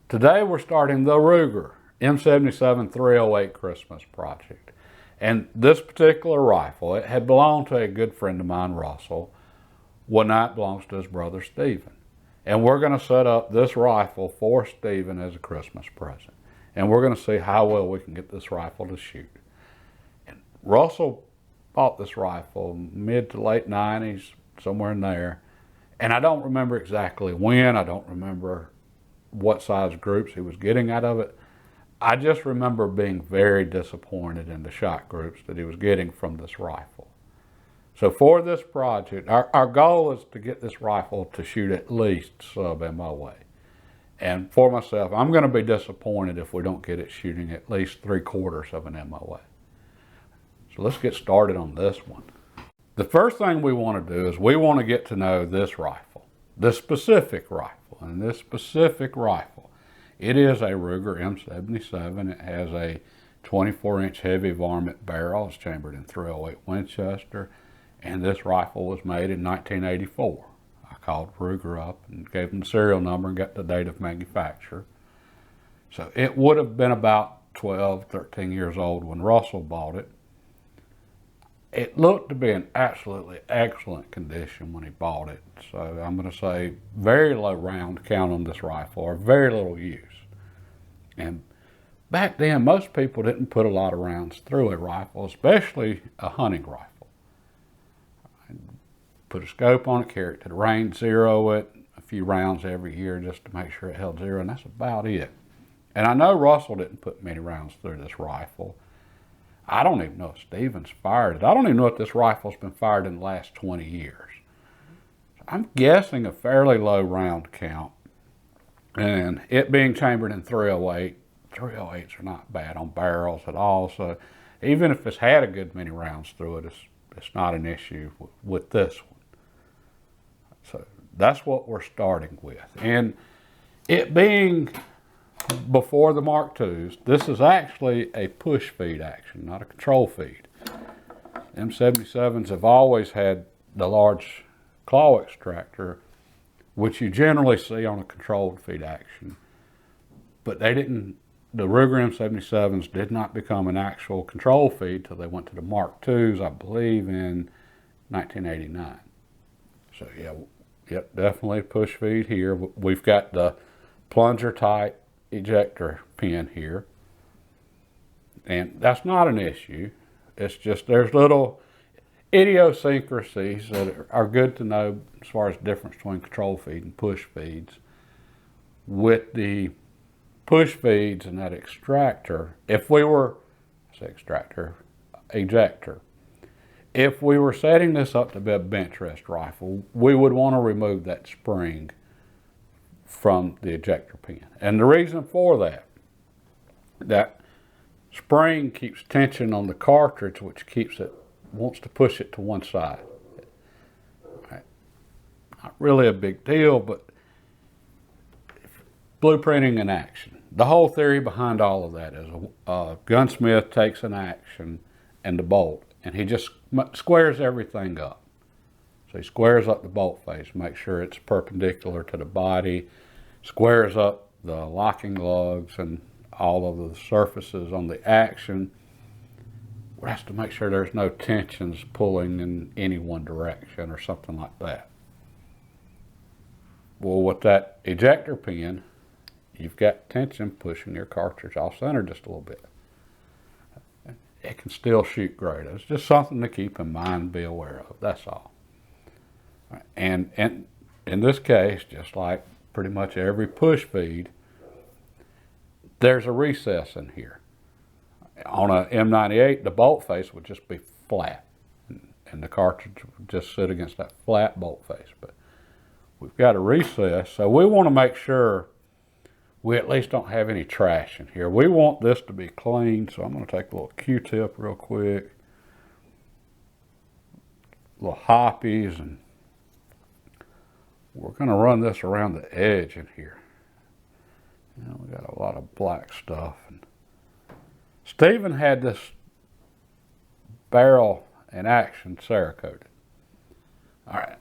Today we're starting the Ruger M77 308 Christmas project. And this particular rifle, it had belonged to a good friend of mine, Russell. Well, now it belongs to his brother, Stephen. And we're going to set up this rifle for Stephen as a Christmas present. And we're going to see how well we can get this rifle to shoot. And Russell bought this rifle mid to late 90s, somewhere in there. And I don't remember exactly when. I don't remember what size groups he was getting out of it. I just remember being very disappointed in the shot groups that he was getting from this rifle. So for this project, our goal is to get this rifle to shoot at least sub-MOA. And for myself, I'm going to be disappointed if we don't get it shooting at least 3/4 of an MOA. So let's get started on this one. The first thing we want to do is we want to get to know this rifle, this specific rifle. And this specific rifle, it is a Ruger M77. It has a 24-inch heavy varmint barrel. It's chambered in .308 Winchester. And this rifle was made in 1984. I called Ruger up and gave them the serial number and got the date of manufacture. So it would have been about 12, 13 years old when Russell bought it. It looked to be in absolutely excellent condition when he bought it. So I'm going to say very low round count on this rifle, or very little use. And back then, most people didn't put a lot of rounds through a rifle, especially a hunting rifle. Put a scope on it, carry it to the range, zero it, a few rounds every year just to make sure it held zero, and that's about it. And I know Russell didn't put many rounds through this rifle. I don't even know if Stephen's fired it. I don't even know if this rifle's been fired in the last 20 years. I'm guessing a fairly low round count. And it being chambered in .308, .308s are not bad on barrels at all. So even if it's had a good many rounds through it, it's not an issue with this one. So that's what we're starting with. And it being before the Mark IIs, this is actually a push feed action, not a control feed. M77s have always had the large claw extractor, which you generally see on a controlled feed action. But they didn't, the Ruger M77s did not become an actual control feed till they went to the Mark IIs, I believe, in 1989. So yeah, yep, definitely push feed here. We've got the plunger type ejector pin here, and that's not an issue. It's just there's little idiosyncrasies that are good to know as far as the difference between control feed and push feeds. With the push feeds and that extractor, if we were, ejector, if we were setting this up to be a bench rest rifle, we would want to remove that spring from the ejector pin. And the reason for that spring keeps tension on the cartridge, which wants to push it to one side. Right. Not really a big deal, but blueprinting in action. The whole theory behind all of that is a gunsmith takes an action and the bolt, and he just squares everything up. So he squares up the bolt face, makes sure it's perpendicular to the body, squares up the locking lugs and all of the surfaces on the action. We have to make sure there's no tensions pulling in any one direction or something like that. Well, with that ejector pin, you've got tension pushing your cartridge off center just a little bit. It can still shoot great. It's just something to keep in mind and be aware of, that's all. And in this case, just like pretty much every push feed, there's a recess in here. On a M98, the bolt face would just be flat, and the cartridge would just sit against that flat bolt face. But we've got a recess, so we want to make sure we at least don't have any trash in here. We want this to be clean, so I'm going to take a little Q-tip real quick, little hoppies, and we're going to run this around the edge in here. You know, we got a lot of black stuff. And Stephen had this barrel in action Cerakoted. All right,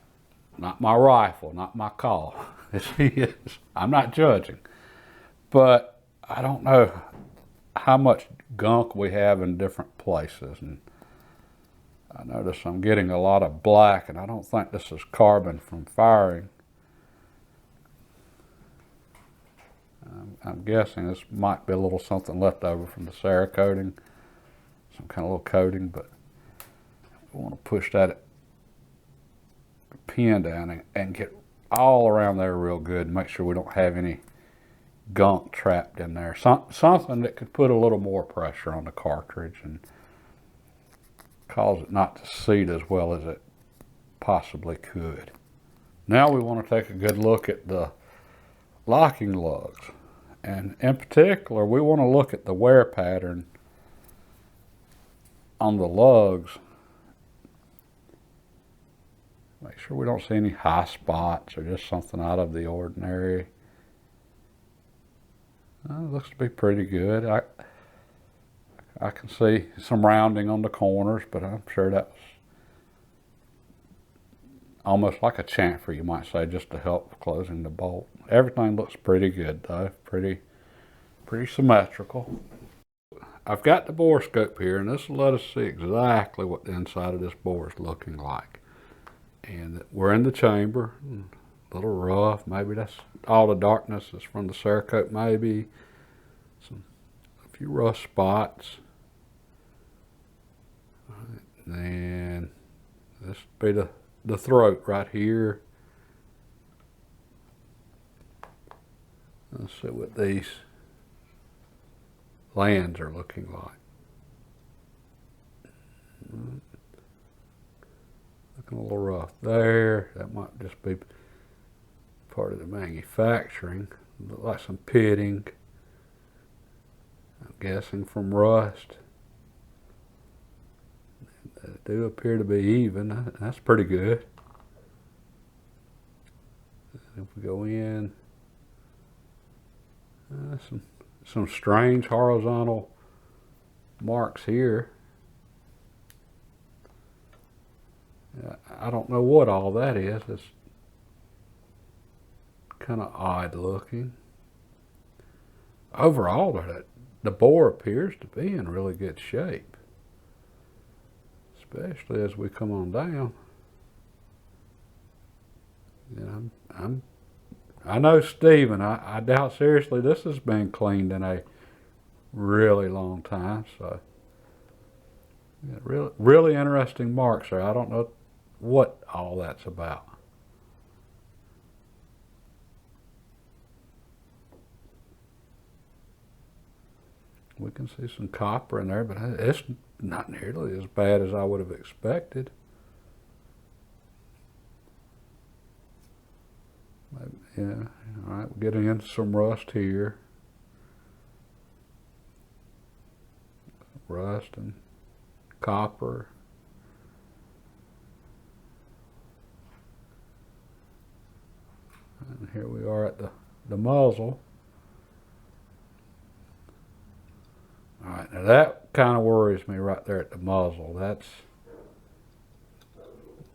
not my rifle, not my call. As he is, I'm not judging. but I don't know how much gunk we have in different places. And I notice I'm getting a lot of black, and I don't think this is carbon from firing. I'm guessing this might be a little something left over from the Cerakoting, some kind of little coating, but we want to push that pin down and get all around there real good and make sure we don't have any gunk trapped in there. Something that could put a little more pressure on the cartridge and cause it not to seat as well as it possibly could. Now we want to take a good look at the locking lugs. And in particular, we want to look at the wear pattern on the lugs. Make sure we don't see any high spots or just something out of the ordinary. It looks to be pretty good. I can see some rounding on the corners, but I'm sure that was almost like a chamfer, you might say, just to help closing the bolt. Everything looks pretty good though, pretty symmetrical. I've got the bore scope here, and this will let us see exactly what the inside of this bore is looking like. And we're in the chamber, a little rough. Maybe that's all the darkness is from the Cerakote, maybe. A few rough spots. And this would be the throat right here. Let's see what these lands are looking like. Looking a little rough there. That might just be part of the manufacturing. Look like some pitting. I'm guessing from rust. They do appear to be even. That's pretty good. If we go in, some strange horizontal marks here. I don't know what all that is. It's kind of odd looking. Overall, the bore appears to be in really good shape, especially as we come on down. You know, I know Stephen, I doubt seriously this has been cleaned in a really long time. So yeah, really interesting marks there. I don't know what all that's about. We can see some copper in there, but it's not nearly as bad as I would have expected. Yeah, all right, we're getting into some rust here. Rust and copper. And here we are at the muzzle. All right, now that kind of worries me right there at the muzzle. That's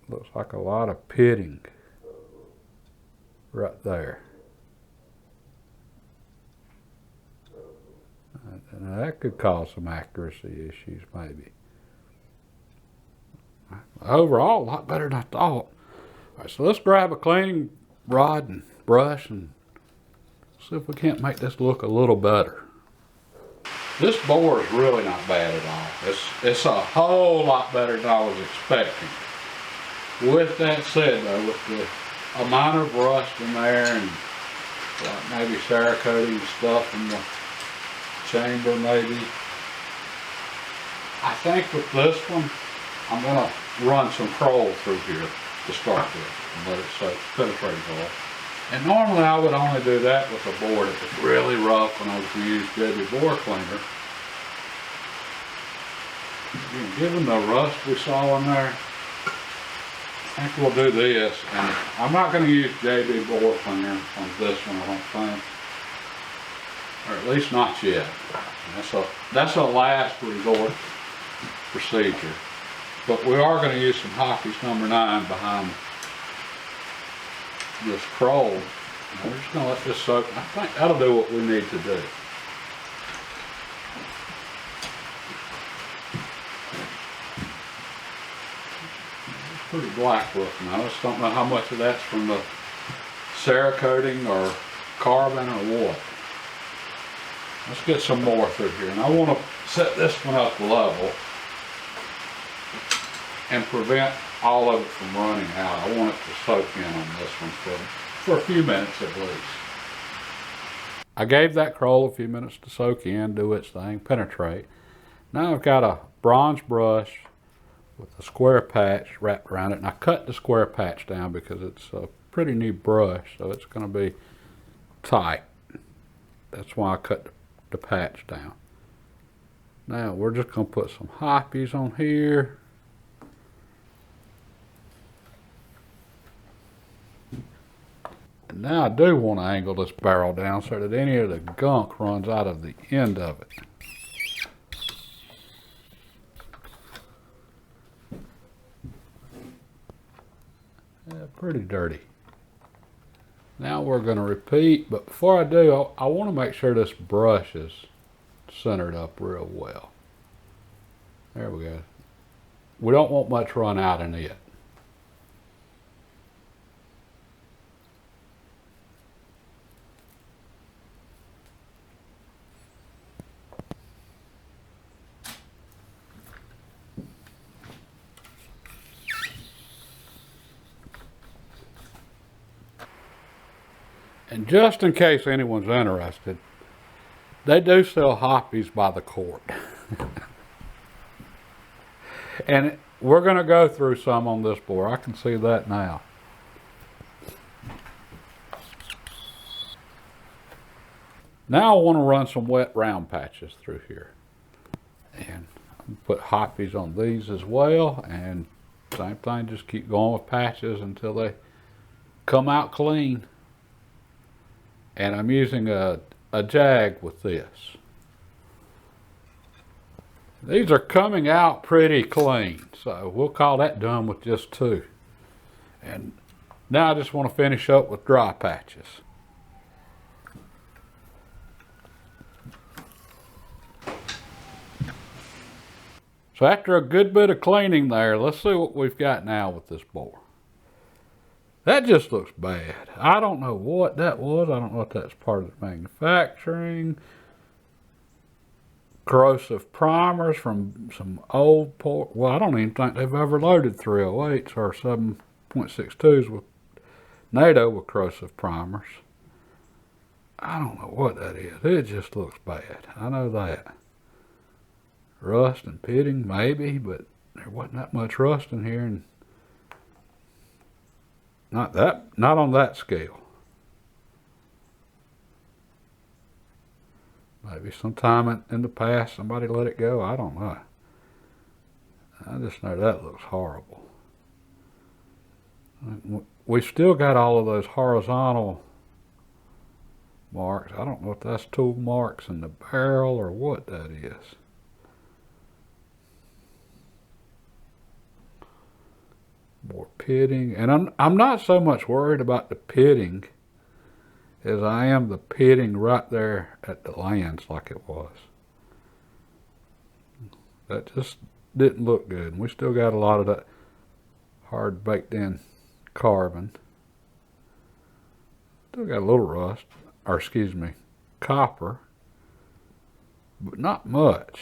looks like a lot of pitting right there. And that could cause some accuracy issues, maybe. Overall, a lot better than I thought. All right, so let's grab a cleaning rod and brush and see if we can't make this look a little better. This bore is really not bad at all. It's a whole lot better than I was expecting. With that said though, with the amount of rust in there and maybe Cerakoting stuff in the chamber maybe, I think with this one, I'm gonna run some Kroll through here to start with and let it penetrate well. And normally I would only do that with a bore that was really rough when I was going to use JB bore cleaner. Given the rust we saw in there, I think we'll do this. And I'm not going to use JB bore cleaner on this one, I don't think. Or at least not yet. That's a last resort procedure. But we are going to use some Hockey's number 9 behind this Kroll We're just going to let this soak. I think that'll do what we need to do. It's pretty black looking. I just don't know how much of that's from the Cerakoting or carbon or what. Let's get some more through here. And I want to set this one up level and prevent all of it from running out. I want it to soak in on this one for a few minutes at least. I gave that coral a few minutes to soak in, do its thing, penetrate. Now I've got a bronze brush with a square patch wrapped around it, and I cut the square patch down because it's a pretty new brush, so it's going to be tight. That's why I cut the patch down. Now we're just going to put some hoppies on here. And now I do want to angle this barrel down so that any of the gunk runs out of the end of it. Yeah, pretty dirty. Now we're going to repeat, but before I do, I want to make sure this brush is centered up real well. There we go. We don't want much run out in it. And just in case anyone's interested, they do sell hoppies by the quart. And we're going to go through some on this bore. I can see that now. Now I want to run some wet round patches through here. And put hoppies on these as well. And same thing, just keep going with patches until they come out clean. And I'm using a Jag with this. These are coming out pretty clean, so we'll call that done with just two. And now I just want to finish up with dry patches. So after a good bit of cleaning there, let's see what we've got now with this bore. That just looks bad. I don't know what that was. I don't know if that's part of the manufacturing. Corrosive primers from some old port. Well, I don't even think they've ever loaded 308s or 7.62s with NATO with corrosive primers. I don't know what that is. It just looks bad. I know that. Rust and pitting, maybe, but there wasn't that much rust in here, and not on that scale. Maybe sometime in the past somebody let it go. I don't know. I just know that looks horrible. We've still got all of those horizontal marks. I don't know if that's tool marks in the barrel or what that is. More pitting, and I'm not so much worried about the pitting as I am the pitting right there at the lands like it was. That just didn't look good, and we still got a lot of that hard baked in carbon. Still got a little rust, or excuse me, copper, but not much.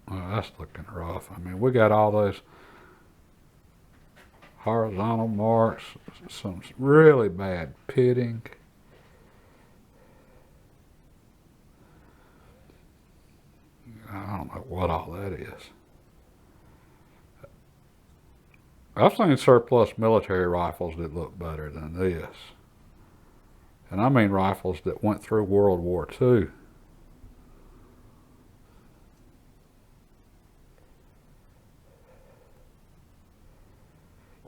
Oh, that's looking rough. I mean, we got all those horizontal marks, some really bad pitting. I don't know what all that is. I've seen surplus military rifles that look better than this. And I mean rifles that went through World War II.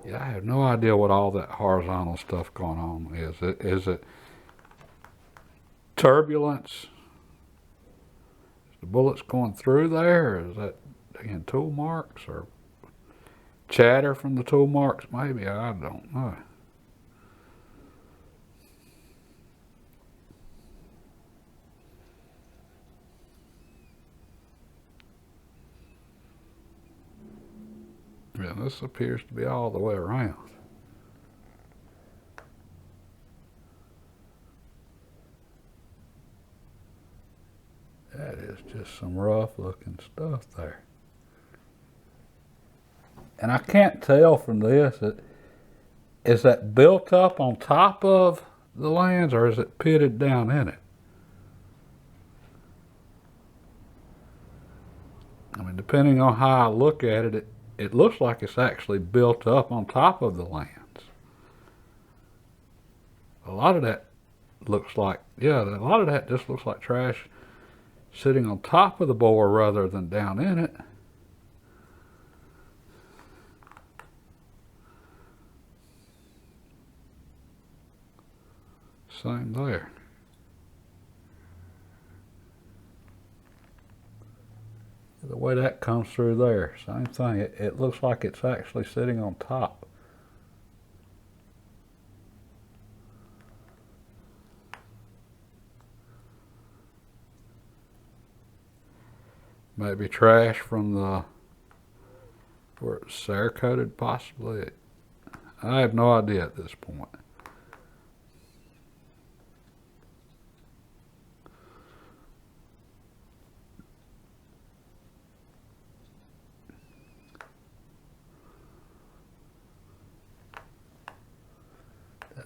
Yeah, I have no idea what all that horizontal stuff going on is. Is it turbulence? Is the bullets going through there? Or is that, again, tool marks? Or chatter from the tool marks, maybe, I don't know. Yeah, this appears to be all the way around. That is just some rough looking stuff there. And I can't tell from this, is that built up on top of the lands or is it pitted down in it? I mean, depending on how I look at it, it looks like it's actually built up on top of the lands. A lot of that looks like, yeah, a lot of that just looks like trash sitting on top of the bore rather than down in it. Same there. The way that comes through there, same thing. It looks like it's actually sitting on top. Maybe trash from the, where it's Cerakoted possibly. I have no idea at this point.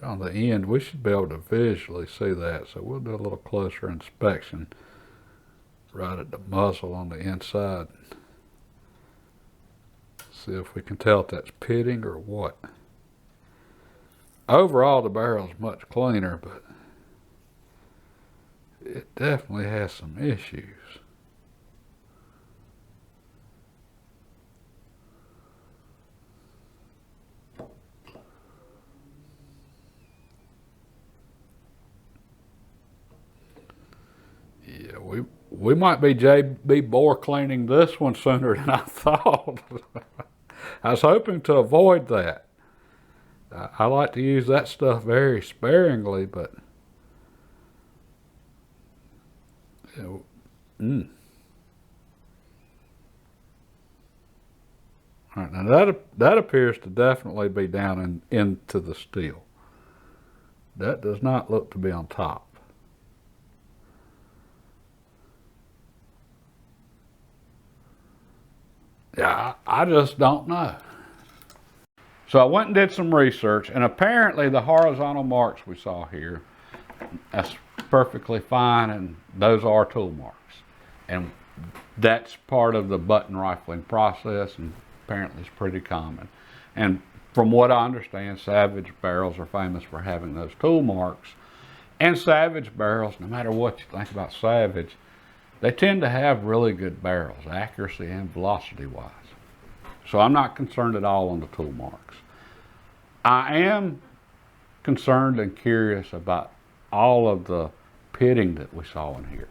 On the end, we should be able to visually see that, so we'll do a little closer inspection right at the muzzle on the inside. See if we can tell if that's pitting or what. Overall, the barrel's much cleaner, but it definitely has some issues. Yeah, we might be JB bore cleaning this one sooner than I thought. I was hoping to avoid that. I like to use that stuff very sparingly, but you know, All right, now that appears to definitely be down into the steel. That does not look to be on top. Yeah, I just don't know. So I went and did some research, and apparently the horizontal marks we saw here, that's perfectly fine, and those are tool marks. And that's part of the button rifling process, and apparently it's pretty common. And from what I understand, Savage barrels are famous for having those tool marks. And Savage barrels, no matter what you think about Savage, they tend to have really good barrels, accuracy and velocity wise. So I'm not concerned at all on the tool marks. I am concerned and curious about all of the pitting that we saw in here.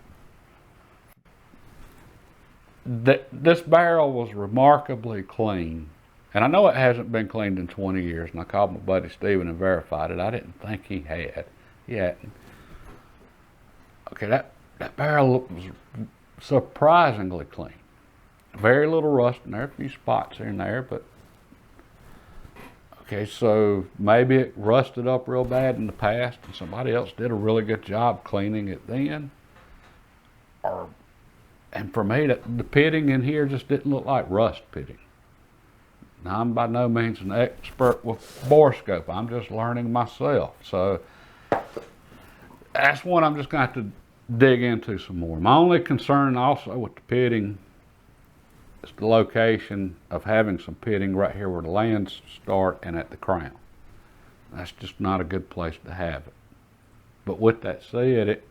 This barrel was remarkably clean. And I know it hasn't been cleaned in 20 years, and I called my buddy Steven and verified it. I didn't think he had. He hadn't. Okay, that barrel was surprisingly clean. Very little rust in there, a few spots here and there, but okay, so maybe it rusted up real bad in the past and somebody else did a really good job cleaning it then. And for me, the pitting in here just didn't look like rust pitting. Now, I'm by no means an expert with bore scope. I'm just learning myself. So that's one I'm just going to have to dig into some more. My only concern also with the pitting is the location of having some pitting right here where the lands start and at the crown. That's just not a good place to have it. But with that said,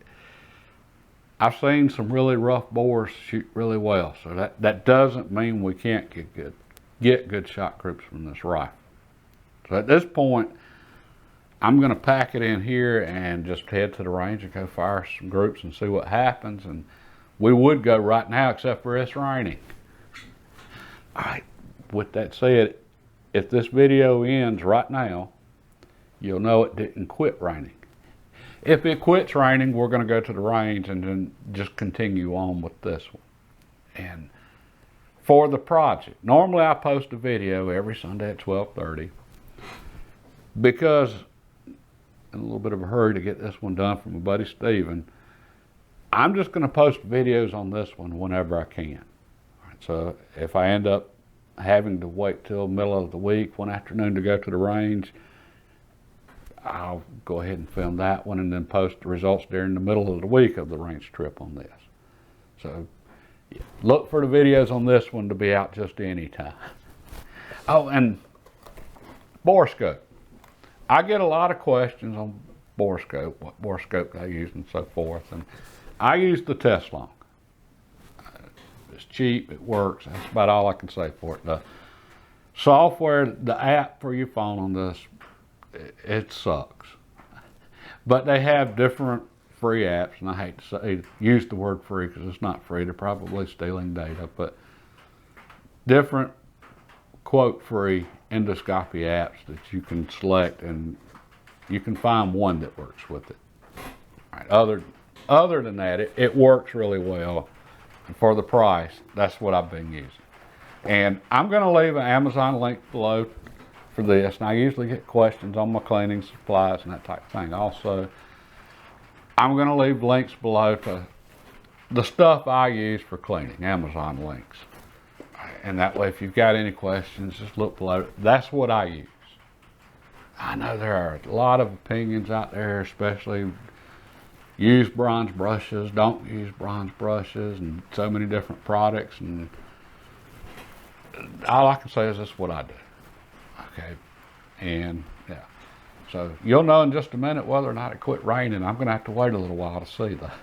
I've seen some really rough bores shoot really well. So that doesn't mean we can't get good shot groups from this rifle. So at this point, I'm going to pack it in here and just head to the range and go fire some groups and see what happens. And we would go right now, except for it's raining. All right, with that said, if this video ends right now, you'll know it didn't quit raining. If it quits raining, we're going to go to the range and then just continue on with this one. And for the project, normally I post a video every Sunday at 12:30 because in a little bit of a hurry to get this one done from my buddy Steven, I'm just going to post videos on this one whenever I can. So if I end up having to wait till middle of the week, one afternoon to go to the range, I'll go ahead and film that one and then post the results during the middle of the week of the range trip on this. So look for the videos on this one to be out just any time. Oh, and bore scope. I get a lot of questions on bore scope, what bore scope I use and so forth. And I use the Teslong. It's cheap, it works. That's about all I can say for it. The software, the app for your phone on this, it sucks. But they have different free apps, and I hate to use the word free because it's not free. They're probably stealing data, but different quote free endoscopy apps that you can select, and you can find one that works with it. All right. Other than that, it works really well. And for the price, that's what I've been using. And I'm going to leave an Amazon link below for this, and I usually get questions on my cleaning supplies and that type of thing. Also, I'm going to leave links below to the stuff I use for cleaning, Amazon links. And that way, if you've got any questions, just look below. That's what I use. I know there are a lot of opinions out there, especially use bronze brushes, don't use bronze brushes, and so many different products. And all I can say is that's what I do. Okay, and yeah, so you'll know in just a minute whether or not it quit raining. I'm going to have to wait a little while to see that.